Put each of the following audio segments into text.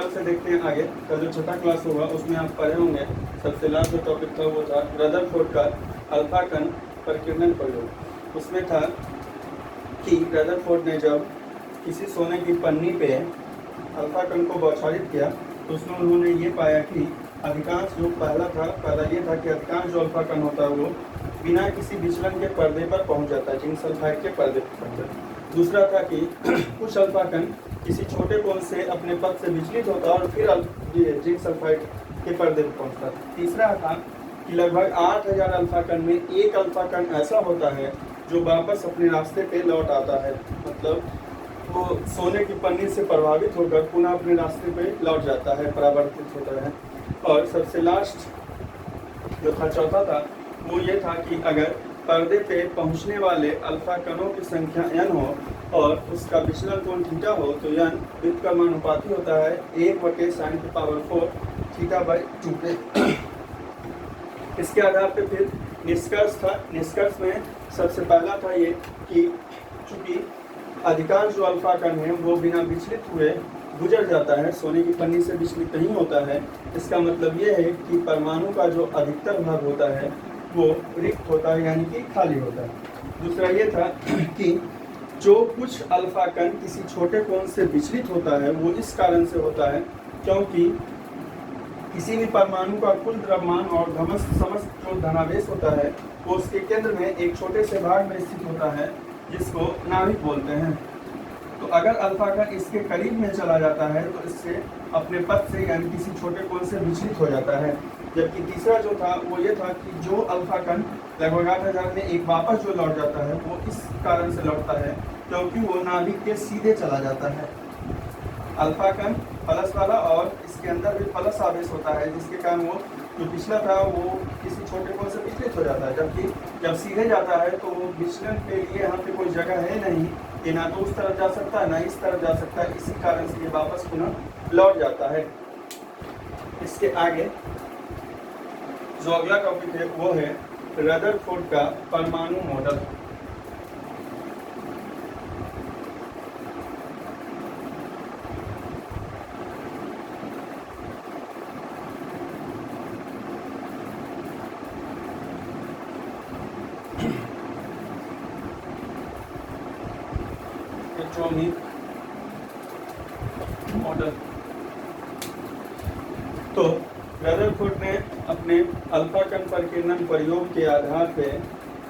कल से देखते हैं आगे। कल जो छठा क्लास होगा उसमें आप पढ़े होंगे, सबसे लास्ट जो टॉपिक था वो था रदरफोर्ड का अल्फा कण परिकीर्णन प्रयोग। उसमें था कि रदरफोर्ड ने जब किसी सोने की पन्नी पे अल्फा कण को बौछारित किया तो उसमें उन्होंने ये पाया कि अधिकांश जो पहला ये था कि अधिकांश जो अल्फा कण होता है वो बिना किसी विचलन के पर्दे पर पहुंच जाता है, जिंक सल्फाइड के पर्दे पर पहुंच जाता है। दूसरा था कि कुछ अल्फा कण किसी छोटे कोण से अपने पथ से विचलित होता है और फिर जिंक सल्फाइड के पर्दे पर पहुंचता है। तीसरा था कि लगभग 8000 अल्फा कण में एक अल्फा कण ऐसा होता है जो वापस अपने रास्ते पे लौट आता है, मतलब वो सोने की पन्नी से प्रभावित होकर पुनः अपने रास्ते पे लौट जाता है, परावर्तित होता है। और सबसे लास्ट जो था चौथा था वो ये था कि अगर पर्दे पे पहुंचने वाले अल्फा कणों की संख्या n हो और उसका विचलन कोण थीटा हो तो n व्युत्क्रमानुपाती होता है 1/sin⁴ θ/2 पे। इसके आधार पे फिर निष्कर्ष था। निष्कर्ष में सबसे पहला था ये कि चूंकि अधिकांश जो अल्फा कण है वो बिना विचलित हुए गुजर जाता है, सोने की पन्नी से विचलित नहीं होता है। इसका मतलब ये है कि परमाणु का जो अधिकतर भाग होता है वो रिक्त होता है, यानी कि खाली होता है। दूसरा ये था कि जो कुछ अल्फा कण किसी छोटे कोण से विचलित होता है वो इस कारण से होता है क्योंकि किसी भी परमाणु का कुल द्रव्यमान और समस्त जो धनावेश होता है वो उसके केंद्र में एक छोटे से भाग में स्थित होता है जिसको नाभिक बोलते हैं। तो अगर अल्फा कण इसके करीब में चला जाता है तो इससे अपने पथ से यानी किसी छोटे कोण से विचलित हो जाता है। जबकि तीसरा जो था वो ये था कि जो अल्फा कण लगभग 8000 में एक वापस जो लौट जाता है वो इस कारण से लौटता है क्योंकि वो नाभिक के सीधे चला जाता है। अल्फा कण प्लस वाला और इसके अंदर भी प्लस आवेश होता है जिसके कारण वो जो पिछला था वो किसी छोटे कोण से विचलित हो जाता है, जबकि जब सीधे जाता है तो वो विचलन के लिए यहाँ पे कोई जगह है नहीं, ये ना तो उस तरफ जा सकता है ना इस तरफ जा सकता है, इसी कारण से ये वापस पुनः लौट जाता है। इसके आगे जो अगला टॉपिक है वो है रदरफोर्ड का परमाणु मॉडल। मॉडल तो रदरफोर्ड ने अपने अल्फा कण परिकीर्णन प्रयोग के आधार पे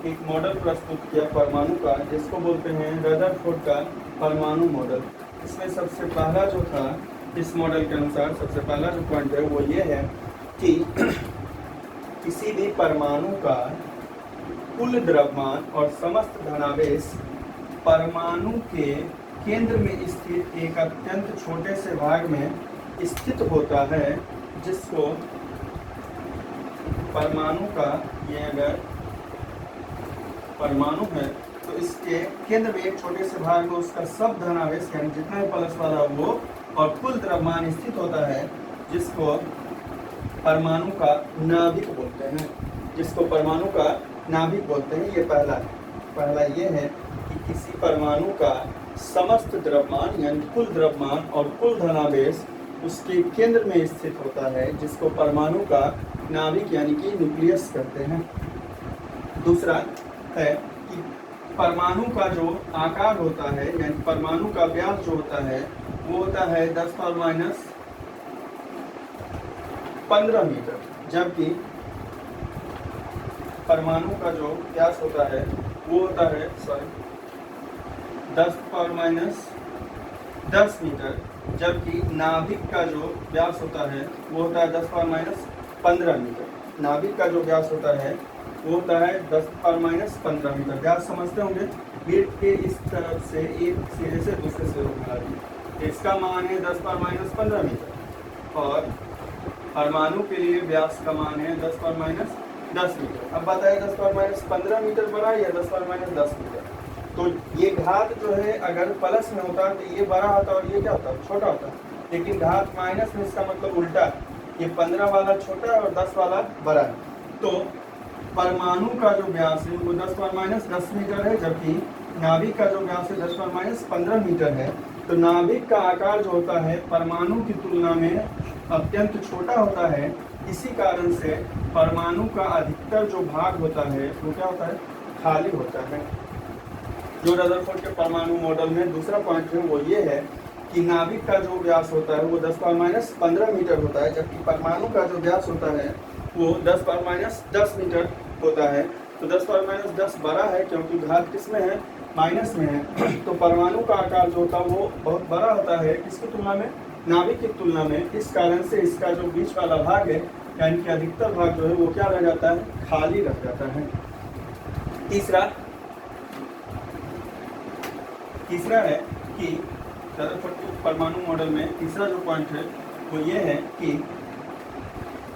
एक मॉडल प्रस्तुत किया परमाणु का, जिसको बोलते हैं रदरफोर्ड का परमाणु मॉडल। इसमें सबसे पहला जो था इस मॉडल के अनुसार सबसे पहला जो पॉइंट है वो ये है कि किसी भी परमाणु का कुल द्रव्यमान और समस्त धनावेश परमाणु के केंद्र में स्थित एक अत्यंत छोटे से भाग में स्थित होता है, जिसको परमाणु का, ये अगर परमाणु है तो इसके केंद्र में एक छोटे से भाग में उसका सब धनावेश यानी जितना भी प्लस वाला वो और कुल द्रव्यमान स्थित होता है, जिसको परमाणु का नाभिक बोलते हैं, जिसको परमाणु का नाभिक बोलते हैं। ये पहला ये है कि किसी परमाणु का समस्त द्रव्यमान यानी कुल द्रव्यमान और कुल धनावेश उसके केंद्र में स्थित होता है, जिसको परमाणु का नाभिक यानी कि न्यूक्लियस कहते हैं। दूसरा है कि परमाणु का जो आकार होता है यानी परमाणु का व्यास जो होता है वो होता है 10⁻15 मीटर, जबकि परमाणु का जो व्यास होता है वो होता है 10⁻10 मीटर, जबकि नाभिक का जो व्यास होता है वो होता है 10⁻15 मीटर। नाभिक का जो व्यास होता है वो होता है 10⁻15 मीटर। व्यास समझते होंगे, गेट के इस तरफ से एक सिरे से दूसरे सिरे में, इसका मान है 10⁻15 मीटर और परमाणु के लिए व्यास का मान है 10⁻10 मीटर। अब बताइए 10⁻15 मीटर बड़ा या 10⁻10 मीटर? तो ये घात जो है अगर प्लस में होता तो ये बड़ा होता और ये क्या होता, छोटा होता, लेकिन घात माइनस में इसका मतलब उल्टा, ये 15 वाला छोटा है और 10 वाला बड़ा है। तो परमाणु का जो व्यास है वो 10⁻10 मीटर है, जबकि नाभिक का जो व्यास है 10⁻15 मीटर है। तो नाभिक का आकार जो होता है परमाणु की तुलना में अत्यंत छोटा होता है। इसी कारण से परमाणु का अधिकतर जो भाग होता है वो क्या होता है, खाली होता है। जो रदरफोर्ड के परमाणु मॉडल में दूसरा पॉइंट है वो ये है कि नाभिक का जो व्यास होता है वो 10⁻15 मीटर होता है, जबकि परमाणु का जो व्यास होता है वो 10⁻10 मीटर होता है। तो 10⁻10 बड़ा है क्योंकि घात किस में है, माइनस में है। तो परमाणु का आकार जो होता है वो बहुत बड़ा होता है किसकी तुलना में, नाभिक की तुलना में। इस कारण से इसका जो बीच वाला भाग है यानी कि अधिकतर भाग जो है वो क्या रह जाता है, खाली रह जाता है। तीसरा है कि रदरफोर्ड के परमाणु मॉडल में तीसरा जो पॉइंट है वो ये है कि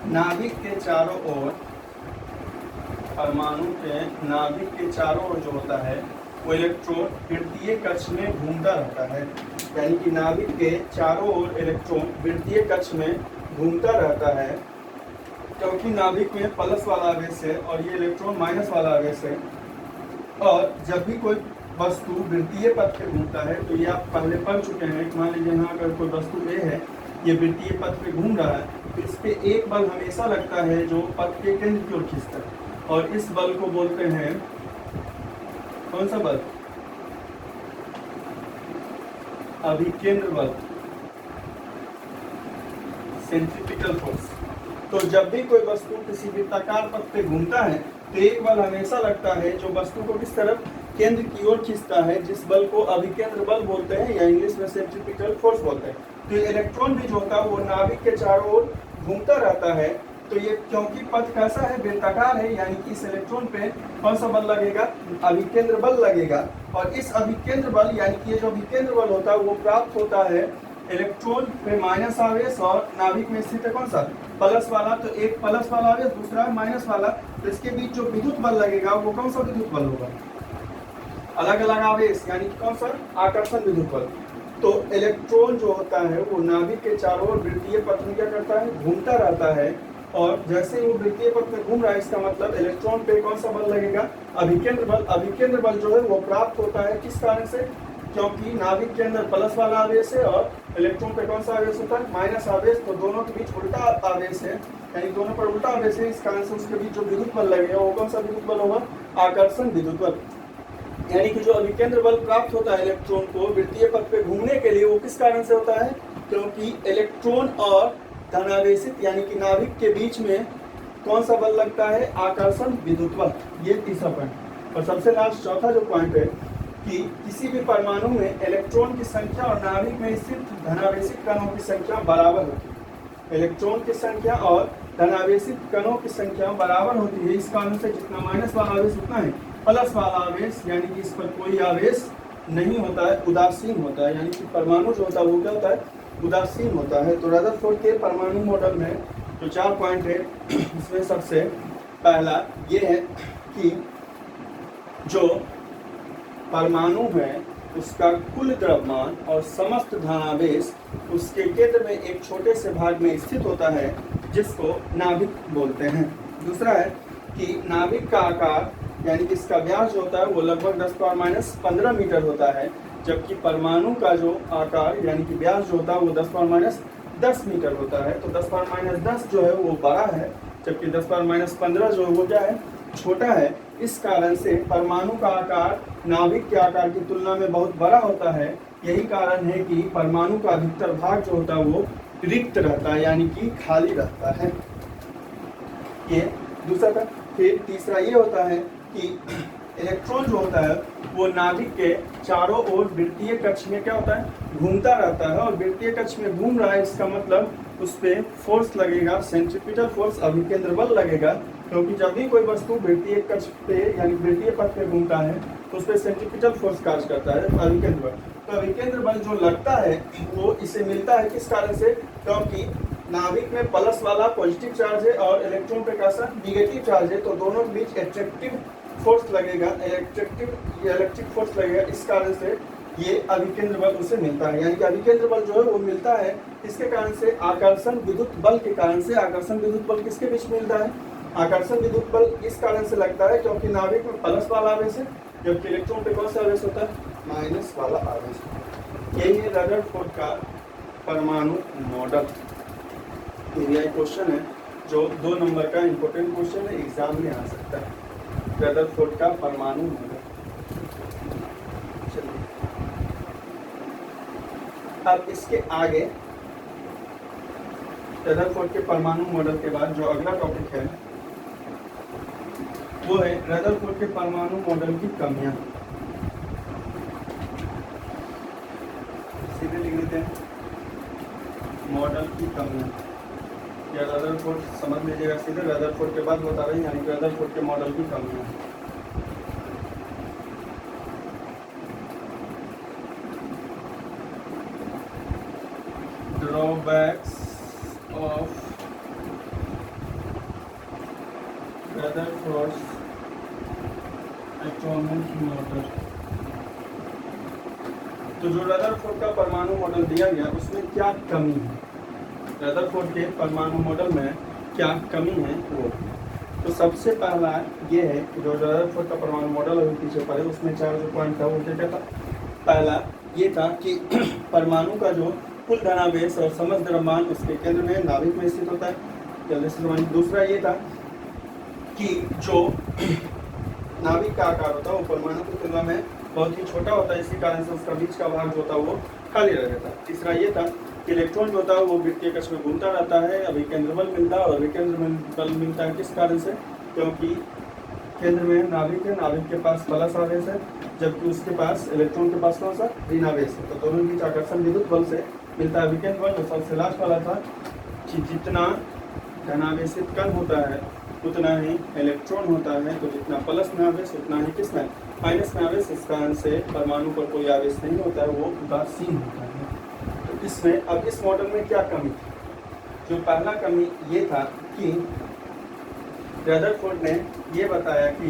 नाभिक के चारों ओर, परमाणु के नाभिक के चारों ओर जो होता है वो इलेक्ट्रॉन वृत्तीय कक्ष में घूमता रहता है। यानी कि नाभिक के चारों ओर इलेक्ट्रॉन वृत्तीय कक्ष में घूमता रहता है, क्योंकि नाभिक में प्लस वाला आवेश है और ये इलेक्ट्रॉन माइनस वाला आवेश है। और जब भी कोई वस्तु वृत्तीय पथ पे घूमता है, तो ये आप पहले पढ़ चुके हैं। मान लीजिए यहाँ अगर कोई वस्तु ए है, ये वृत्तीय पथ पे घूम रहा है, तो इस पे एक बल हमेशा लगता है जो पथ के केंद्र की ओर खींचता है, और इस बल को बोलते हैं कौन सा बल, अभिकेंद्र बल, सेंट्रीपिटल फोर्स। तो जब भी कोई वस्तु किसी वृत्ताकार पथ पे घूमता है तो एक बल हमेशा लगता है जो वस्तु को किस तरफ, केंद्र की ओर खींचता है, जिस बल को अभिकेंद्र बल बोलते हैं या इंग्लिश में सेंट्रीपिटल फोर्स बोलते हैं। तो ये इलेक्ट्रॉन भी जो होता है वो नाभिक के चारों ओर घूमता रहता है। तो ये क्योंकि पथ कैसा है, वृत्ताकार है, यानी कि इस इलेक्ट्रॉन पे कौन सा बल लगेगा, अभिकेंद्र बल लगेगा। और इस अभिकेंद्र बल यानी कि ये जो अभिकेंद्र बल होता है वो प्राप्त होता है इलेक्ट्रॉन पे माइनस आवेश, और नाभिक में स्थित है कौन सा, प्लस वाला। तो एक प्लस वाला आवेश, दूसरा माइनस वाला, तो इसके बीच जो विद्युत बल लगेगा वो कौन सा विद्युत बल होगा, अलग अलग आवेश, यानी कि कौन सा, आकर्षण विद्युत बल। तो इलेक्ट्रॉन जो होता है वो नाभिक के चारों ओर वृत्तीय पथ में क्या करता है, घूमता रहता है। और जैसे ही वो वृत्तीय पथ में घूम रहा है, इसका मतलब इलेक्ट्रॉन पे कौन सा बल लगेगा, अभिकेंद्र बल। अभिकेंद्र बल जो है वो प्राप्त होता है किस कारण से, क्योंकि नाभिक के अंदर प्लस वाला आवेश है और इलेक्ट्रॉन पे कौन सा आवेश होता है, माइनस आवेश। तो दोनों के बीच उल्टा आवेश है, यानी दोनों पर उल्टा आवेश है। इस कारण से उसके बीच जो विद्युत बल लगेगा वो कौन सा विद्युत बल होगा, आकर्षण विद्युत बल। यानी कि जो अभिकेंद्र बल प्राप्त होता है इलेक्ट्रॉन को वृत्तीय पथ पे घूमने के लिए, वो किस कारण से होता है, क्योंकि इलेक्ट्रॉन और धनावेशित यानी कि नाभिक के बीच में कौन सा बल लगता है, आकर्षण विद्युत बल। ये तीसरा पॉइंट। और सबसे लास्ट चौथा जो पॉइंट है कि किसी भी परमाणु में इलेक्ट्रॉन की संख्या और नाभिक में स्थित धनावेशित कणों की संख्या बराबर होती है। इलेक्ट्रॉन की संख्या और धनावेशित कणों की संख्या बराबर होती है। इस कारण से जितना माइनस वाला आवेश उतना है प्लस वाला आवेश, यानी कि इस पर कोई आवेश नहीं होता है, उदासीन होता है। यानी कि परमाणु जो होता है वो क्या होता है, उदासीन होता है। तो रदरफोर्ड के परमाणु मॉडल में जो 4 पॉइंट है इसमें सबसे पहला ये है कि जो परमाणु है उसका कुल द्रव्यमान और समस्त धनावेश उसके केंद्र में एक छोटे से भाग में स्थित होता है, जिसको नाभिक बोलते हैं। दूसरा है कि नाभिक का आकार यानी कि इसका व्यास जो होता है वो लगभग 10⁻15 मीटर होता है, जबकि परमाणु का जो आकार यानी कि व्यास जो होता है वो 10⁻10 मीटर होता है। तो 10⁻10 जो है वो बड़ा है, जबकि 10⁻15 जो है वो क्या है, छोटा है। इस कारण से परमाणु का आकार नाभिक के आकार की तुलना में बहुत बड़ा होता है। यही कारण है कि परमाणु का अधिकतर भाग जो होता है वो रिक्त रहता है, यानी कि खाली रहता है। ये दूसरा था। फिर तीसरा ये होता है कि इलेक्ट्रॉन जो होता है वो नाभिक के चारों ओर वृत्तीय कक्ष में क्या होता है, घूमता रहता है। और वृत्तीय कक्ष में घूम रहा है, इसका मतलब उस पर फोर्स लगेगा, सेंट्रीपिटल फोर्स, अभिकेंद्र बल लगेगा। क्योंकि जब भी कोई वस्तु वृत्तीय कक्ष पे यानी वृत्तीय पथ पे घूमता है तो उस पर सेंट्रीपिटल फोर्स कार्य करता है, अभिकेंद्र बल। तो अभिकेंद्र बल जो लगता है वो इसे मिलता है किस कारण से, क्योंकि नाभिक में प्लस वाला पॉजिटिव चार्ज है और इलेक्ट्रॉन पे कैसा निगेटिव चार्ज है। तो दोनों के बीच एट्रैक्टिव फोर्स लगेगा, इलेक्ट्रिक फोर्स लगेगा। इस कारण से ये अभिकेंद्र बल उसे मिलता है। यानी कि अभिकेंद्र बल जो है वो मिलता है इसके कारण से, आकर्षण विद्युत बल के कारण से। आकर्षण विद्युत बल किसके बीच मिलता है, आकर्षण विद्युत बल इस कारण से लगता है क्योंकि नाभिक में प्लस वाला आवेश है, जबकि इलेक्ट्रॉन पे कौन सा आवेश होता है, माइनस वाला आवेश। यही है रदरफोर्ड का परमाणु मॉडल। ये क्वेश्चन है जो 2 नंबर का इंपॉर्टेंट क्वेश्चन है, एग्जाम में आ सकता है। रदरफोर्ड का परमाणु मॉडल। चलिए अब इसके आगे रदरफोर्ड के परमाणु मॉडल के बाद जो अगला टॉपिक है वो है रदरफोर्ड के परमाणु मॉडल की कमियां। सीधे लिख देते हैं मॉडल की कमियां, या रदरफोर्ड समझ लीजिएगा सीधे, रदरफोर्ड के बाद बता रहे हैं यानी कि रदरफोर्ड के मॉडल की कमियां। Drawbacks of Rutherford atomic model. तो जो रदरफोर्ड का परमाणु मॉडल दिया गया उसमें क्या कमी है, रदरफोर्ड के परमाणु मॉडल में क्या कमी है वो। तो सबसे पहला ये है कि जो रदरफोर्ड का परमाणु मॉडल अभी पीछे पड़े उसमें 4 जो पॉइंट था वो क्या था। पहला ये था कि परमाणु का जो कुल धनावेश और समस्त द्रव्यमान उसके केंद्र में नाभिक में स्थित होता है। दूसरा ये था कि जो नाभिक का आकार होता है वो परमाणु की तुलना में बहुत ही छोटा होता है, इसी कारण से उसका बीच का भाग जो होता है वो खाली रह जाता है। तीसरा ये था कि इलेक्ट्रॉन जो होता है वो वृत्तीय कक्ष में घूमता रहता है, अभिकेंद्र बल मिलता है और अभिकेंद्र बल मिलता है किस कारण से, क्योंकि केंद्र में नाभिक है, नाभिक के पास प्लस आवेश है जबकि उसके पास इलेक्ट्रॉन के पास कौन सा ऋण आवेश है। तो दोनों के बीच आकर्षण विद्युत बल से मिलता है अभिकेंद्र बल। और सबसे लास्ट वाला था कि जितना धनावेशित कण होता है उतना ही इलेक्ट्रॉन होता है, तो जितना प्लस में आवेश उतना ही किस में माइनस में आवेश, इस कारण से परमाणु पर कोई आवेश नहीं होता है, वो उदासीन होता है। तो इसमें अब इस मॉडल में क्या कमी थी, जो पहला कमी ये था कि रदरफोर्ड ने ये बताया कि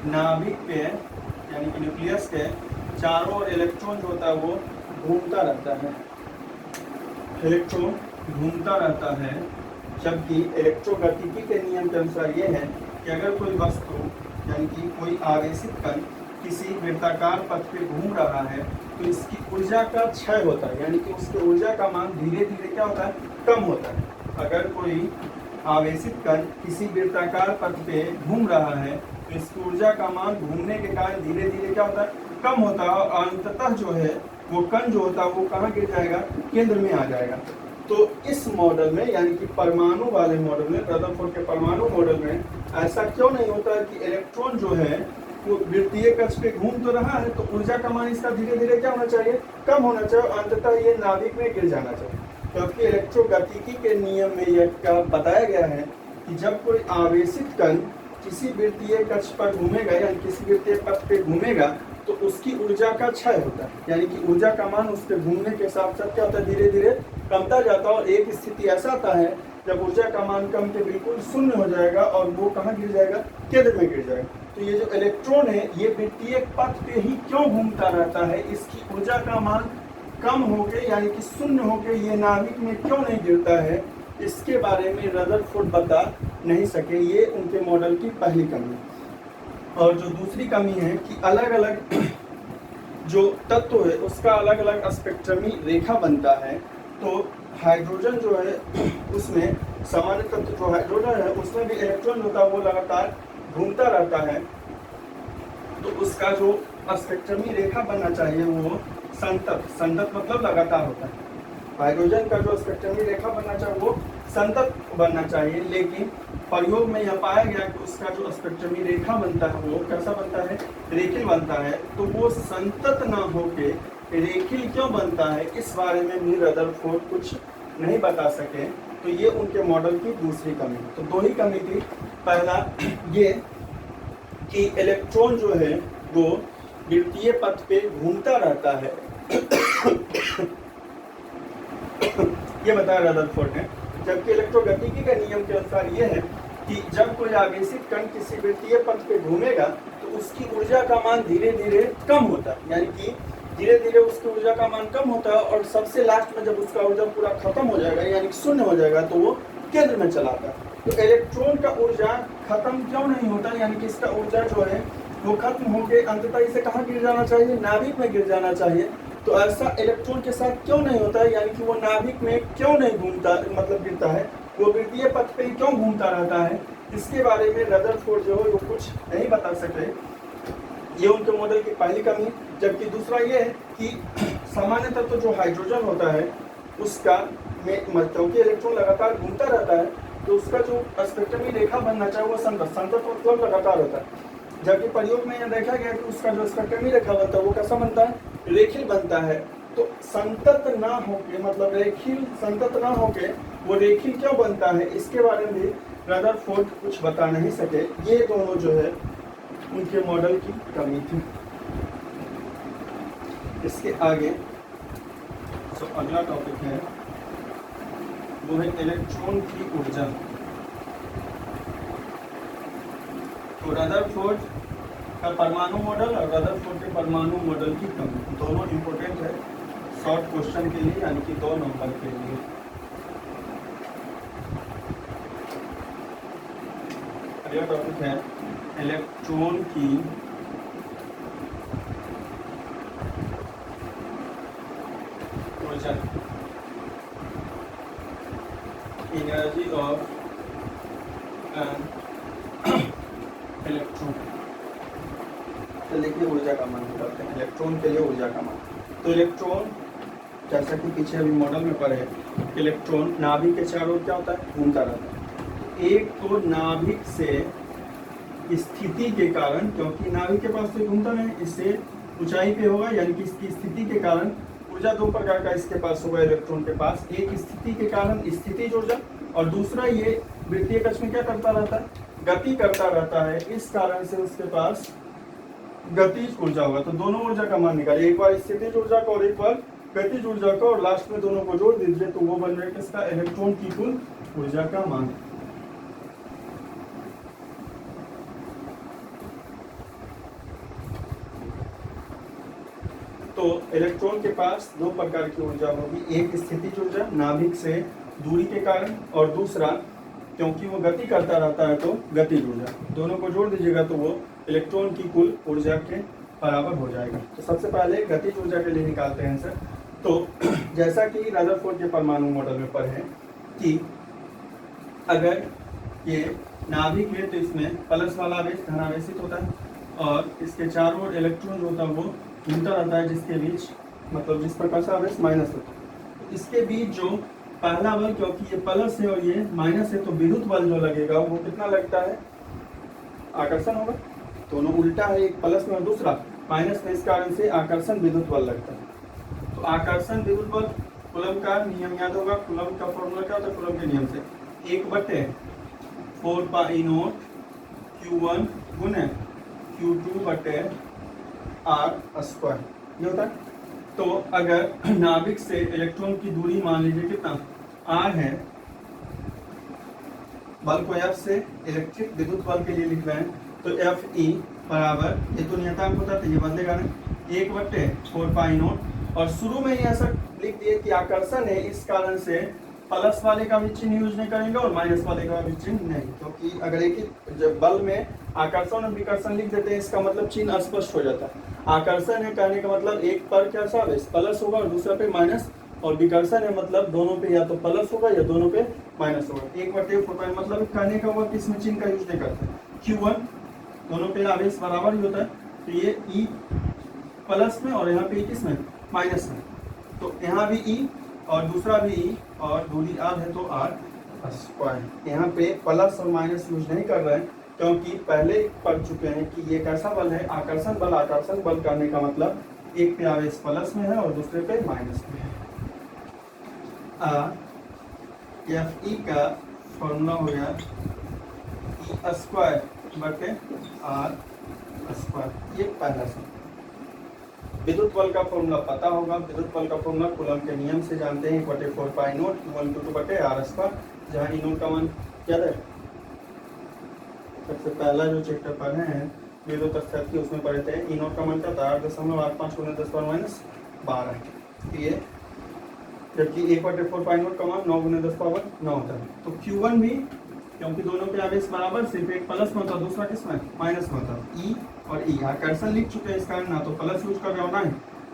नाभिक पे यानी कि न्यूक्लियस के चारों ओर इलेक्ट्रॉन जो होता है वो घूमता रहता है, इलेक्ट्रॉन घूमता रहता है, जबकि इलेक्ट्रोगतिकी के नियम के अनुसार ये है कि अगर कोई वस्तु यानी कि कोई आवेशित कण किसी वृत्ताकार पथ पे घूम रहा है तो इसकी ऊर्जा का क्षय होता है, यानी कि उसकी ऊर्जा का मान धीरे धीरे क्या होता है कम होता है। अगर कोई आवेशित कण किसी वृत्ताकार पथ पे घूम रहा है तो इसकी ऊर्जा का मान घूमने के कारण धीरे धीरे क्या होता है कम होता है और अंततः जो है वो कण जो होता है वो कहाँ गिर जाएगा, केंद्र में आ जाएगा। तो इस मॉडल में यानी कि परमाणु वाले मॉडल में, रदरफोर्ड के परमाणु मॉडल में ऐसा क्यों नहीं होता है कि इलेक्ट्रॉन जो है वो वृत्तीय कक्ष पे घूम तो रहा है तो ऊर्जा का मान इसका धीरे धीरे क्या होना चाहिए, कम होना चाहिए, अंततः ये नाभिक में गिर जाना चाहिए। क्योंकि इलेक्ट्रोगतिकी के नियम में यह क्या बताया गया है कि जब कोई आवेशित कण किसी वृत्तीय कक्ष पर घूमेगा यानी किसी वृत्तीय पथ पे घूमेगा तो उसकी ऊर्जा का क्षय होता है, यानी कि ऊर्जा का मान उसके घूमने के साथ साथ क्या होता है धीरे धीरे कमता जाता है। और एक स्थिति ऐसा आता है जब ऊर्जा का मान कम के बिल्कुल शून्य हो जाएगा और वो कहाँ गिर जाएगा, केंद्र में गिर जाएगा। तो ये जो इलेक्ट्रॉन है ये वृत्तीय पथ पे ही क्यों घूमता रहता है, इसकी ऊर्जा का मान कम होके यानी कि शून्य होके ये नाभिक में क्यों नहीं गिरता है, इसके बारे में रदरफोर्ड बता नहीं सके। ये उनके मॉडल की पहली कमी। और जो दूसरी कमी है कि अलग अलग जो तत्व है उसका अलग अलग स्पेक्ट्रमी रेखा बनता है। तो हाइड्रोजन जो है उसमें सामान्य तत्व जो हाइड्रोजन है उसमें भी इलेक्ट्रॉन होता है वो लगातार घूमता रहता है, तो उसका जो स्पेक्ट्रमी रेखा बनना चाहिए वो संतत, संतत मतलब लगातार होता है। हाइड्रोजन का जो स्पेक्ट्रमी रेखा बनना चाहिए वो संतत बनना चाहिए, लेकिन प्रयोग में यह पाया गया कि उसका जो स्पेक्ट्रमी रेखा बनता है वो कैसा बनता है, रेखीय बनता है। तो वो संतत ना होके रेखीय क्यों बनता है, इस बारे में भी रदरफोर्ड कुछ नहीं बता सके। तो ये उनके मॉडल की दूसरी कमी। तो दो ही कमी थी, पहला ये कि इलेक्ट्रॉन जो है वो वृत्तीय पथ पे घूमता रहता है ये बताया रदरफोर्ड ने। जबकि इलेक्ट्रोगतिकी के नियम के अनुसार ये है कि जब कोई आवेशित कण किसी वृत्तीय पथ पे घूमेगा तो उसकी ऊर्जा का मान धीरे धीरे कम होता है, यानी कि धीरे धीरे उसकी ऊर्जा का मान कम होता है और सबसे लास्ट में जब उसका ऊर्जा पूरा खत्म हो जाएगा यानी शून्य हो जाएगा तो वो केंद्र में चला आता है। तो इलेक्ट्रॉन का ऊर्जा खत्म क्यों नहीं होता, यानी कि इसका ऊर्जा जो है वो खत्म होकर अंततः इसे कहाँ गिर जाना चाहिए, नाभिक में गिर जाना चाहिए। तो तो ऐसा इलेक्ट्रॉन के साथ क्यों नहीं होता है, यानी कि वो नाभिक में क्यों नहीं घूमता, मतलब गिरता है, वो वृत्तीय पथ पे क्यों घूमता रहता है, इसके बारे में रदरफोर्ड जो है वो कुछ नहीं बता सके। ये उनके मॉडल की पहली कमी। जबकि दूसरा ये है कि सामान्यतः तो जो हाइड्रोजन होता है उसका में क्योंकि इलेक्ट्रॉन लगातार घूमता रहता है तो उसका जो स्पेक्ट्रमी रेखा बनना चाहिए वो संतत मतलब लगातार होता है। जबकि प्रयोग में यह देखा गया कि उसका जो स्पेक्ट्रमी रेखा बनता है वो कैसा बनता है, रेखीय बनता है। तो संतत ना होके, मतलब रेखीय संतत ना होके वो रेखीय क्यों बनता है, इसके बारे में भी रदरफोर्ड कुछ बता नहीं सके। ये दोनों जो है उनके मॉडल की कमी थी। इसके आगे जो अगला टॉपिक है वो है इलेक्ट्रॉन की ऊर्जा। तो रदरफोर्ड का परमाणु मॉडल और रदरफोर्ड के परमाणु मॉडल की कमी दोनों इंपॉर्टेंट है शॉर्ट क्वेश्चन के लिए, यानी कि 2 नंबर के लिए। अगला टॉपिक है इलेक्ट्रॉन की ऊर्जा, एनर्जी ऑफ एन इलेक्ट्रॉन। तो देखिए ऊर्जा का मान बताते हैं, इलेक्ट्रॉन के लिए ऊर्जा का मान। तो इलेक्ट्रॉन जैसा कि पीछे अभी मॉडल में पढ़े, इलेक्ट्रॉन नाभिक के चारों ओर क्या होता है, घूमता रहता है। एक तो नाभिक से स्थिति के कारण, क्योंकि नाभिक के पास तो घूमता नहीं, इससे ऊंचाई पे होगा, यानी कि इसकी स्थिति के कारण ऊर्जा 2 प्रकार का इसके पास होगा इलेक्ट्रॉन के पास। एक स्थिति के कारण स्थितिज ऊर्जा, और दूसरा ये वृत्तीय कक्ष में क्या करता रहता है, गति करता रहता है। इस कारण से उसके पास गतिज ऊर्जा होगा। तो दोनों ऊर्जा का मान निकालिए, एक बार स्थितिज ऊर्जा का और एक बार गतिज ऊर्जा का, और लास्ट में दोनों को जोड़ दीजिए तो वो बन जाएगा किसका, इलेक्ट्रॉन की कुल ऊर्जा का मान। तो इलेक्ट्रॉन के पास 2 प्रकार की ऊर्जा होगी, एक स्थितिज ऊर्जा नाभिक से दूरी के कारण, और दूसरा क्योंकि वो गति करता रहता है तो गतिज ऊर्जा। दोनों को जोड़ दीजिएगा तो वो इलेक्ट्रॉन की कुल ऊर्जा के बराबर हो जाएगा। तो सबसे पहले गतिज ऊर्जा के लिए निकालते हैं सर। तो जैसा कि रदरफोर्ड के परमाणु मॉडल में पढ़े कि अगर ये नाभिक है तो इसमें प्लस वाला आवेश धनावेशित होता है, और इसके चारों ओर इलेक्ट्रॉन जो होता है वो घूमता रहता है, जिसके बीच मतलब जिस प्रकार से आवेश माइनस होता है। तो इसके बीच जो पहला बल, क्योंकि ये प्लस है और ये माइनस है, तो विद्युत बल जो लगेगा वो कितना लगता है, आकर्षण होगा। दोनों उल्टा है, एक प्लस में और दूसरा माइनस में, इस कारण से आकर्षण विद्युत बल लगता है। तो आकर्षण विद्युत बल, कूलम का नियम याद होगा, कूलम का फॉर्मूला क्या होता है, कूलम के नियम से 1/4 पाई नॉट Q1 गुने Q2 बटे R स्क्वायर, ये होता है। तो अगर नाभिक से इलेक्ट्रॉन की दूरी मान लीजिए कितना R है, बल को F से इलेक्ट्रिक विद्युत बल के लिए लिख रहे हैं, तो FE बराबर, ये तो नियतांक होता है तो ये बदलेगा नहीं, 1/4 पाई नॉट, और शुरू में ही ऐसा लिख दिए कि आकर्षण है, इस कारण से प्लस वाले का भी चिन्ह यूज नहीं करेंगे और माइनस वाले का भी चिन्ह नहीं, क्योंकि तो अगर एक ही जब बल में आकर्षण और विकर्षण लिख देते हैं इसका मतलब चिन्ह स्पष्ट हो जाता है। आकर्षण है कहने का मतलब एक पर क्या सा प्लस होगा और दूसरा पे माइनस, और विकर्षण है मतलब दोनों पे या तो प्लस होगा या दोनों पे माइनस होगा। 1/4 मतलब कहने का हुआ कि इसमें चिन्ह का यूज नहीं करते। Q1 दोनों पे आवेश बराबर ही होता है, तो ये E प्लस में और यहाँ पे किसमें, माइनस में, तो यहाँ भी E और दूसरा भी E, और दूरी R है तो R स्क्वायर। यहाँ पे प्लस और माइनस यूज नहीं कर रहे हैं, क्योंकि पहले पढ़ चुके हैं कि ये कैसा बल है, आकर्षण बल। आकर्षण बल करने का मतलब एक पे आवेश प्लस में है और दूसरे पे माइनस में है। FE का फॉर्मूला हो गया E स्क्वायर बटे R स्क्वायर, ये पहला सवाल। विद्युत बल का फॉर्मूला पता होगा, विद्युत बल का फॉर्मूला कूलम के नियम से जानते हैं, 1/4 पाई नॉट Q1 Q2 बटे R स्क्वायर, जहाँ ई नॉट का मान याद है, सबसे पहला जो चैप्टर पढ़े हैं विद्युत स्थिति उसमें पढ़े थे, ई नॉट का मान क्या था, 8.85 × 10⁻12, ये जबकि 1/4 पाई नॉट का मान 9 × 10⁻9 होता है। तो Q1 भी, क्योंकि दोनों के आवेश बराबर, सिर्फ एक प्लस में होता है दूसरा किसमें, माइनस में होता है। E और E आकर्षण लिख चुके हैं, इस कारण ना तो प्लस यूज कर रहे हो ना ही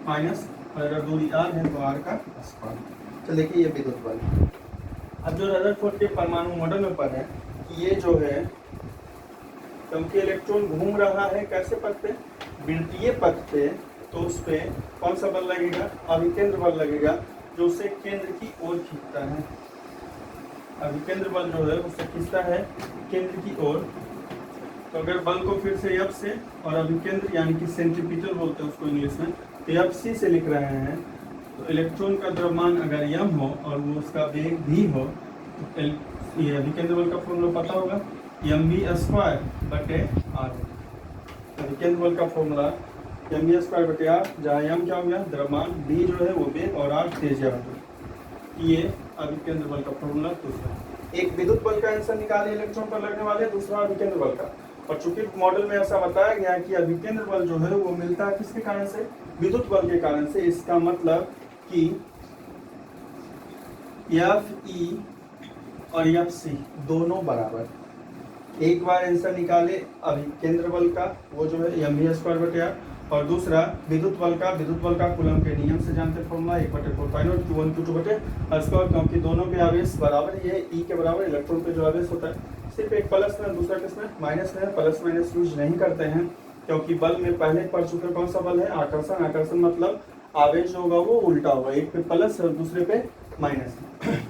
माइनस, और अगर दूरी r है तो r का स्क्वायर। चलिए देखिए ये विद्युत बल। अब जो रदरफोर्ड के परमाणु मॉडल में पढ़े कि ये जो है क्योंकि इलेक्ट्रॉन घूम रहा है कैसे पथ पे, विद्युतीय पथ पे, तो उस पे कौन सा बल लगेगा, अभिकेंद्र बल लगेगा जो उसे केंद्र की ओर खींचता है। अभिकेंद्र बल जो है उसे खींचता है केंद्र की ओर। तो अगर बल को फिर से F से और अभिकेंद्र यानी कि सेंट्रीपिटल बोलते हैं उसको इंग्लिश में, तो Fc से लिख रहे हैं, तो इलेक्ट्रॉन का द्रव्यमान अगर m हो और वो उसका वेग भी हो, तो ये अभिकेंद्र बल का फॉर्मूला पता होगा, mv² बटे r। अभिकेंद्र बल का फॉर्मूला mv² बटे r, जहाँ m क्या हो गया द्रव्यमान, b जो है वो वेग और r त्रिज्या हो गया। ये अभिकेंद्र बल का फॉर्मूला दूसरा। एक विद्युत बल का आंसर निकाले इलेक्ट्रॉन पर लगने वाले, दूसरा अभिकेंद्र बल का। और चूंकि मॉडल में ऐसा बताया गया है कि अभिकेंद्र बल जो है वो मिलता है किसके कारण से, विद्युत बल के कारण से। इसका मतलब कि Fe और Fc दोनों बराबर। एक बार आंसर निकाले अभिकेंद्र बल का, वो जो है mv² बटे r, और दूसरा विद्युत बल का कूलम के नियम से जानते फॉर्मूला 1/4π0 q1 q2 बटे r², क्योंकि दोनों के आवेश बराबर ही है, E के बराबर इलेक्ट्रॉन पे जो आवेश होता है। सिर्फ एक प्लस में दूसरा किसमें माइनस में, प्लस माइनस यूज नहीं करते हैं क्योंकि बल में पहले पढ़ चुके कौन सा बल है, आकर्षण। आकर्षण मतलब आवेश जो होगा वो उल्टा होगा, एक पे प्लस और दूसरे पे माइनस।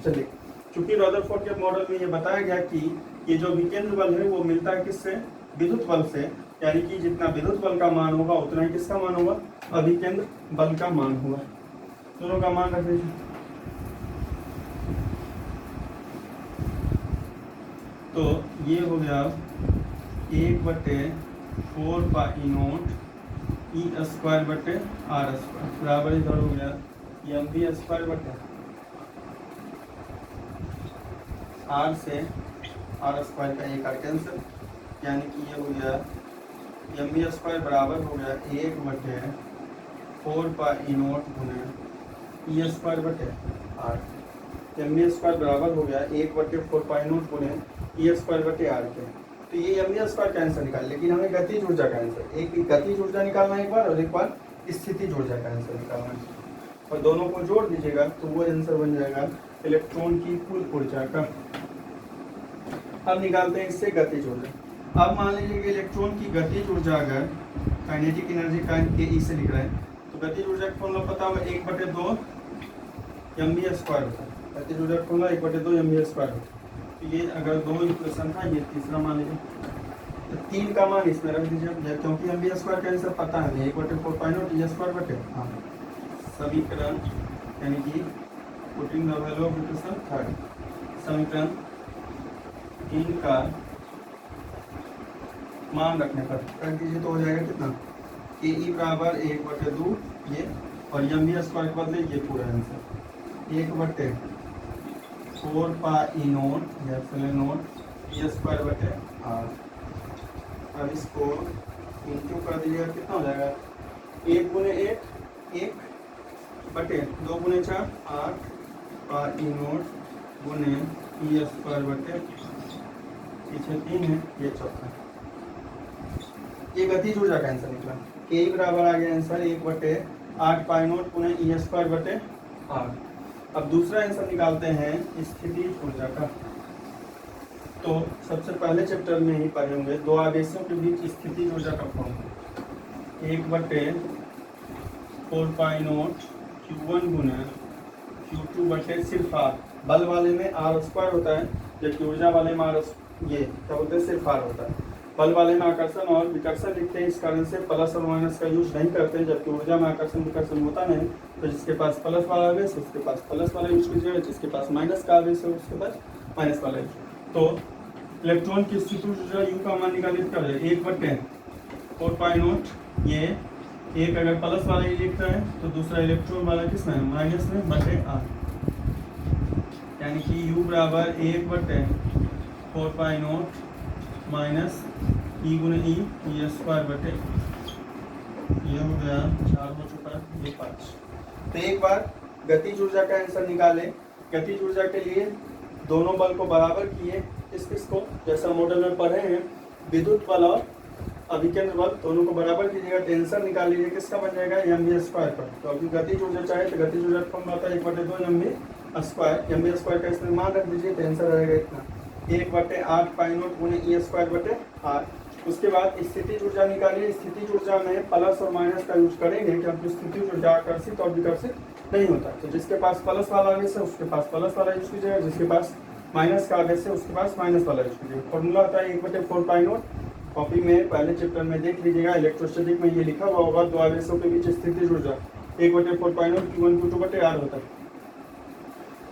चलिए चूंकि रदरफोर्ड के मॉडल में ये बताया गया कि ये जो विकेंद्र बल है वो मिलता है किससे, विद्युत बल से, यानी कि जितना विद्युत बल का मान होगा उतना ही किसका मान होगा, अभिकेंद्र बल का मान होगा। दोनों का मान रख दीजिए। तो ये हो गया 1/4π0 E² बटे r² बराबर इधर हो गया mv² बटे r से r² का एक r कैंसिल, यानी कि ये हो गया mv² बराबर हो गया 1/4π0 गुने E² बटे r। mv² बराबर हो गया 1/4π0 गुने E² बटे r के। तो ये mv² का आंसर निकाल, लेकिन हमें गतिज ऊर्जा का आंसर, एक गतिज ऊर्जा निकालना एक बार और एक बार स्थितिज ऊर्जा का आंसर निकालना है, और दोनों को जोड़ दीजिएगा तो वो आंसर बन जाएगा इलेक्ट्रॉन की कुल ऊर्जा का। अब निकालते हैं इससे गतिज ऊर्जा। अब मान लीजिए कि इलेक्ट्रॉन की गतिज ऊर्जा अगर काइनेटिक एनर्जी का के से लिख रहे हैं, तो गतिज ऊर्जा का फॉर्मूला पता होगा 1/2 mv² होता है। गतिज ऊर्जा का फॉर्मूला 1/2 mv² होता है। तो ये अगर दो इक्वेशन था, ये तीसरा मान लीजिए, तो 3 का मान इसमें रख दीजिए, क्योंकि mv² का आंसर पता है 1/4π0 E² बटे, हाँ समीकरण, यानी कि putting the value of equation third, समीकरण 3 का मान रखने पर रख दीजिए तो हो जाएगा कितना, के ई बराबर 1/2 ये, और mv² के बदले ये पूरा आंसर 1/4π0 E² बटे r। अब इसको इंटू कर दीजिएगा, कितना हो जाएगा 1 गुने 1 1 बटे 2 गुने 4 8 π0 गुने E² बटे, पीछे 3 है, ये चौथा। ये गतिज ऊर्जा का आंसर निकला, के बराबर आ गया आंसर 1/8π0 गुने E² बटे r। अब दूसरा आंसर निकालते हैं स्थितिज ऊर्जा का। तो सबसे पहले चैप्टर में ही पढ़े होंगे दो आवेशों के बीच स्थितिज ऊर्जा का फॉर्मूला 1/4π0 q1 गुना q2 बटे सिर्फ r। बल वाले में r² होता है, जबकि ऊर्जा वाले में ये क्या बोलते हैं सिर्फ r होता है। बल वाले में आकर्षण और विकर्षण लिखते हैं, इस कारण से प्लस और माइनस का यूज नहीं करते हैं, जबकि ऊर्जा में आकर्षण विकर्षण होता नहीं। तो जिसके पास प्लस वाला आवेश उसके पास प्लस वाला यूज कीजिएगा, जिसके पास माइनस का आवेश है उसके पास माइनस वाला यूज। तो इलेक्ट्रॉन की स्थितिज ऊर्जा U का मान निकालिए, क्या हो जाएगा 1/4π0, ये एक अगर प्लस वाला ही लिख रहे हैं तो दूसरा इलेक्ट्रॉन वाला किस में माइनस में बटे r, यानी कि U बराबर 1/4π0 माइनस E गुने E E² बटे, ये हो गया 4 हो चुका है, ये 5। तो एक बार गतिज ऊर्जा का आंसर निकाले। गतिज ऊर्जा के लिए दोनों बल को बराबर किए, किस को जैसा मॉडल में पढ़े हैं, विद्युत बल और अभिकेंद्र बल, दोनों को बराबर कीजिएगा तो आंसर निकाल लीजिए किसका बन जाएगा mv स्क्वायर का। तो अभी गतिज ऊर्जा चाहे तो गतिज ऊर्जा फॉर्म आता है 1/2 mv स्क्वायर का इसमें मान रख दीजिए तो आंसर आएगा इतना 1/8 पाई नॉट गुणे ई स्क्वायर बटे आर। उसके बाद स्थितिज ऊर्जा निकालिए। स्थितिज ऊर्जा में प्लस और माइनस का यूज करेंगे क्योंकि स्थितिज ऊर्जा आकर्षित और विकर्षित नहीं होता। तो जिसके पास प्लस वाला आवेश है उसके पास प्लस वाला यूज कीजिएगा, जिसके पास माइनस का आवेश है उसके पास माइनस वाला यूज कीजिएगा। फॉर्मूला होता है 1/4 पाई नॉट, कॉपी में पहले चैप्टर में देख लीजिएगा, इलेक्ट्रोस्टैटिक में ये लिखा हुआ होगा। दो आवेशों के बीच स्थितिज ऊर्जा 1/4 पाई नॉट Q1 Q2 बटे R होता है।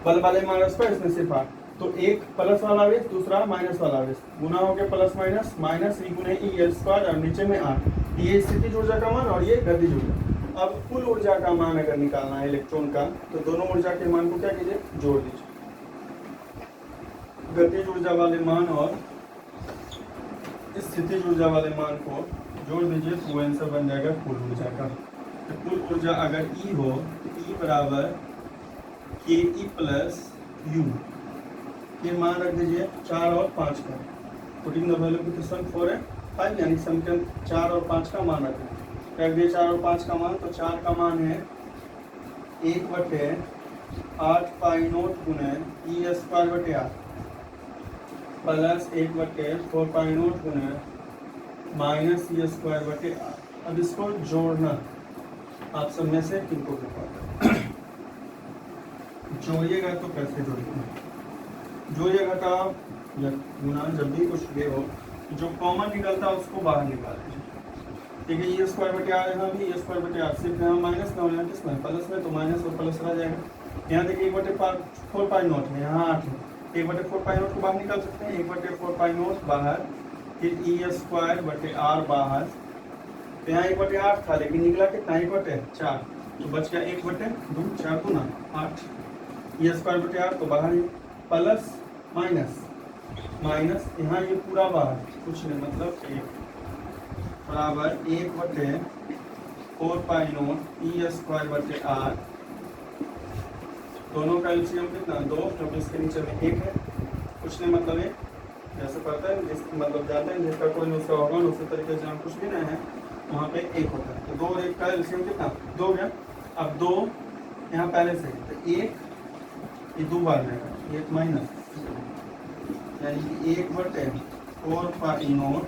बल वाले माइनस पर इसमें सिर्फ R, तो एक प्लस वाला आवेश दूसरा माइनस वाला आवेश गुना हो गया प्लस माइनस माइनस ई गुने ई एल स्क्वायर और नीचे में आर। ये स्थितिज ऊर्जा का मान और ये गतिज ऊर्जा। अब कुल ऊर्जा का मान अगर निकालना है इलेक्ट्रॉन का तो दोनों ऊर्जा के मान को क्या कीजिए जोड़ दीजिए। गतिज ऊर्जा वाले मान और स्थितिज ऊर्जा वाले मान को जोड़ दीजिए तो वो आंसर बन जाएगा कुल ऊर्जा का। तो कुल ऊर्जा अगर ई हो तो ई बराबर के ई प्लस यू, ये मान रख दीजिए 4 और 5 का। Putting the value of some 4 and 5 यानी समीकरण 4 और 5 का मान रख दिए 4 और 5 का मान। तो 4 का मान है 1/8 पाई नॉट गुने ई स्क्वायर बटे आर प्लस 1/4 पाई नॉट गुने माइनस ई स्क्वायर बटे आर। अब इसको जोड़ना आप सब में से किनको जोड़िएगा तो कैसे जोड़िएगा, जोड़िएगा तो या गुना जब भी कुछ भी हो जो कॉमन निकलता है उसको बाहर निकाल दीजिए। ठीक है, ये स्क्वायर बटे आर यहाँ भी ये स्क्वायर बटे आर, सिर्फ यहाँ माइनस में और यहाँ किसमें प्लस में, तो माइनस और प्लस रह जाएगा। यहाँ देखिए 1/4 पाई नॉट है, यहाँ 8 है, 1/4 पाई नॉट को बाहर निकाल सकते हैं। 1/4 पाई नॉट बाहर, फिर ई स्क्वायर बटे आर बाहर। तो यहाँ 1/8 था लेकिन निकला कितना 1/4, तो बच गया 1/2 4 गुना 8 ई स्क्वायर बटे आर, तो बाहर प्लस माइनस माइनस यहाँ ये पूरा बाहर कुछ नहीं मतलब 1 बराबर 1/4 पाई नॉट ई स्क्वायर बटे आर। दोनों का एलसीएम कितना 2, क्योंकि इसके नीचे में 1 है, कुछ नहीं मतलब 1 जैसे पढ़ते हैं जिस मतलब जाते हैं जिसका कोई उसका होगा उसी तरीके से हम कुछ भी नहीं है वहाँ पे 1 होता है। तो 2 और 1 का एलसीएम कितना 2 गया। अब 2 यहाँ पहले से तो 1 ये 2 बार रहेगा 1 माइनस यानी कि 1/4 पाई नॉट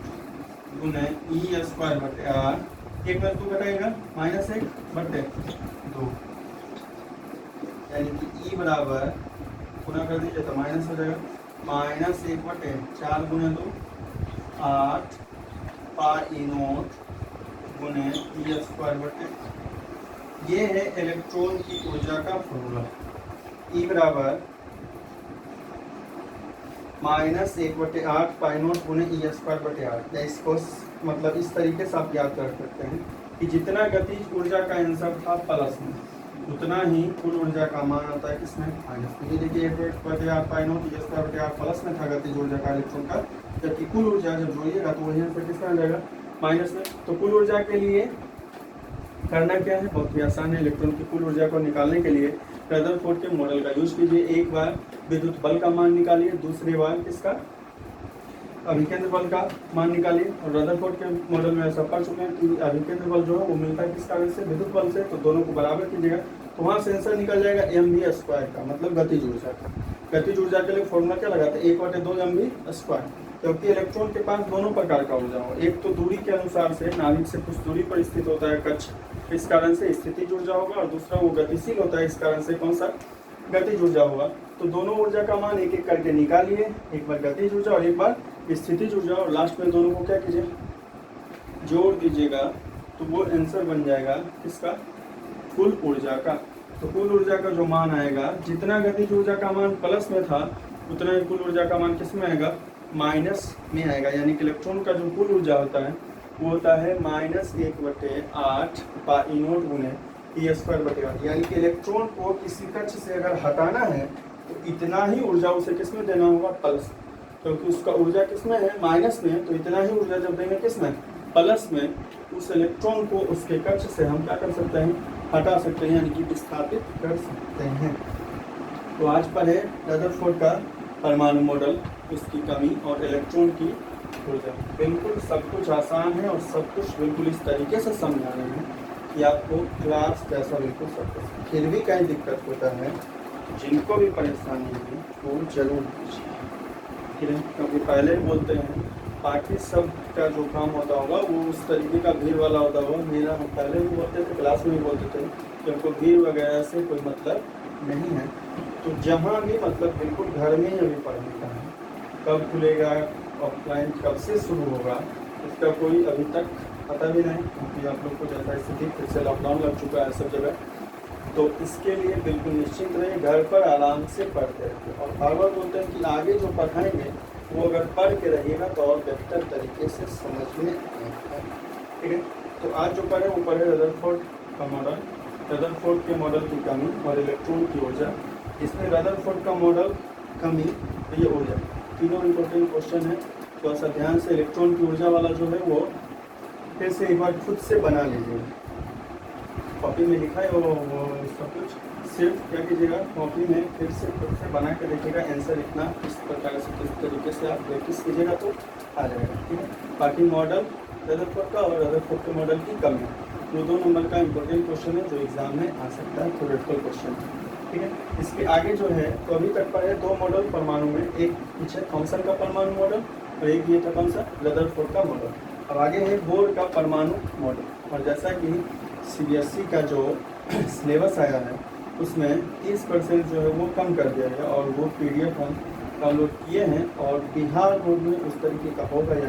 गुने ई स्क्वायर बटे आर। 1 में 2 घटाएगा -1/2 यानी कि ई बराबर गुना कर दीजिए तो माइनस हो जाएगा -1/4 गुने 2 8 पाई नॉट गुने ई स्क्वायर बटे। ये है इलेक्ट्रॉन की ऊर्जा का फॉर्मूला। ई बराबर -1/8 पाई नॉट गुने ई स्क्वायर बटे आर। इसको मतलब इस तरीके से आप याद कर सकते हैं कि जितना गतिज ऊर्जा का आंसर था प्लस में उतना ही कुल ऊर्जा का मान आता है किसमें माइनस में। ये देखिए 1/8 पाई नॉट ई स्क्वायर बटे आर प्लस में था गतिज ऊर्जा का इलेक्ट्रॉन का, जबकि कुल ऊर्जा जब जोड़िएगा तो वही आंसर किसमें आ जाएगा माइनस में। तो कुल ऊर्जा के लिए करना क्या है, बहुत ही आसान है। इलेक्ट्रॉन की कुल ऊर्जा को निकालने के लिए रदरफोर्ड के मॉडल का यूज कीजिए। एक बार विद्युत बल का मान निकालिए, दूसरी बार किसका अभिकेंद्र बल का मान निकालिए। और रदरफोर्ड के मॉडल में ऐसा पढ़ चुके हैं कि अभिकेंद्र बल जो है वो मिलता है किस कारण से विद्युत बल से, तो दोनों को बराबर कीजिएगा तो वहाँ से आंसर निकल जाएगा mv स्क्वायर का, मतलब गतिज ऊर्जा का। गतिज ऊर्जा के लिए फॉर्मूला क्या लगाते हैं 1/2 mv स्क्वायर, क्योंकि इलेक्ट्रॉन के पास दोनों प्रकार का ऊर्जा हो। एक तो दूरी के अनुसार से नाभिक से कुछ दूरी पर स्थित होता है कक्ष, इस कारण से स्थितिज ऊर्जा होगा, और दूसरा वो गतिशील होता है इस कारण से कौन सा गतिज ऊर्जा होगा। तो दोनों ऊर्जा का मान एक एक करके निकालिए, एक बार गतिज ऊर्जा और एक बार स्थितिज ऊर्जा, और लास्ट में दोनों को क्या कीजिए जोड़ दीजिएगा तो वो आंसर बन जाएगा किसका कुल ऊर्जा का। तो कुल ऊर्जा का जो मान आएगा, जितना गतिज ऊर्जा का मान प्लस में था उतना ही कुल ऊर्जा का मान किस में आएगा माइनस में आएगा। यानी कि इलेक्ट्रॉन का जो कुल ऊर्जा होता है वो होता है -1/8 पाई नॉट गुने ई स्क्वायर बटे आर। यानी कि इलेक्ट्रॉन को किसी कक्ष से अगर हटाना है तो इतना ही ऊर्जा उसे किसमें देना होगा प्लस, क्योंकि उसका ऊर्जा किसमें है माइनस में, तो इतना ही ऊर्जा जब देंगे किसमें प्लस में, उस इलेक्ट्रॉन को उसके कक्ष से हम क्या कर सकते हैं हटा सकते हैं, यानी कि विस्थापित कर सकते हैं। तो आज पर है रदरफोर्ड का परमाणु मॉडल, उसकी कमी और इलेक्ट्रॉन की ऊर्जा। बिल्कुल सब कुछ आसान है और सब कुछ बिल्कुल इस तरीके से समझा रहे हैं कि आपको क्लास कैसा बिल्कुल सब कुछ। फिर भी कहीं दिक्कत होता है, जिनको भी परेशानी है वो जरूर कीजिए, ठीक है। क्योंकि पहले ही बोलते हैं बाकी सब का जो काम होता होगा वो उस तरीके का भीड़ वाला होता होगा। मेरा हम पहले भी बोलते थे, क्लास में भी बोलते थे कि हमको भीड़ वगैरह से कोई मतलब नहीं है। तो जहाँ भी मतलब बिल्कुल घर में ही अभी पढ़ने का है, कब खुलेगा ऑफलाइन कब से शुरू होगा इसका कोई अभी तक पता भी नहीं, क्योंकि आप लोग को जैसा स्थिति फिर से लॉकडाउन लग चुका है सब जगह। तो इसके लिए बिल्कुल निश्चिंत रहिए, घर पर आराम से पढ़ते रहिए। और बार बार बोलते हैं कि आगे जो पढ़ाएंगे वो अगर पढ़ के रहिएगा तो और बेहतर तरीके से समझ में आएगा, ठीक है। तो आज जो पढ़े वो पढ़े रदरफोर्ड का मॉडल, रदरफोर्ड के मॉडल की कमी और इलेक्ट्रॉन की ऊर्जा। इसमें रदरफोर्ड का मॉडल, कमी, ये ऊर्जा, तीनों इंपॉर्टेंट क्वेश्चन है। थोड़ा सा ध्यान से इलेक्ट्रॉन की ऊर्जा वाला जो है वो फिर से एक बार खुद से बना लीजिए। कॉपी में लिखा है वो सब कुछ, सिर्फ क्या कीजिएगा कॉपी में फिर से खुद से बना के देखिएगा। आंसर इतना इस प्रकार से किस तरीके से आप प्रैक्टिस कीजिएगा तो आ जाएगा, ठीक है। बाकी मॉडल रदरफोर्ड का और रदरफोर्ड के मॉडल की कमी, वो 2 नंबर का इंपॉर्टेंट क्वेश्चन है जो एग्जाम में आ सकता है, थ्योरेटिकल क्वेश्चन, ठीक है। इसके आगे जो है तो अभी तक पढ़े 2 मॉडल परमाणु में, एक पीछे थॉमसन का परमाणु मॉडल और एक ये था कौन सा रदरफोर्ड का मॉडल। अब आगे है बोर का परमाणु मॉडल। और जैसा कि CBSE का जो सिलेबस आया है उसमें 30% जो है वो कम कर दिया गया और वो PDF हम डाउनलोड किए हैं और बिहार बोर्ड में उस तरीके का होगा या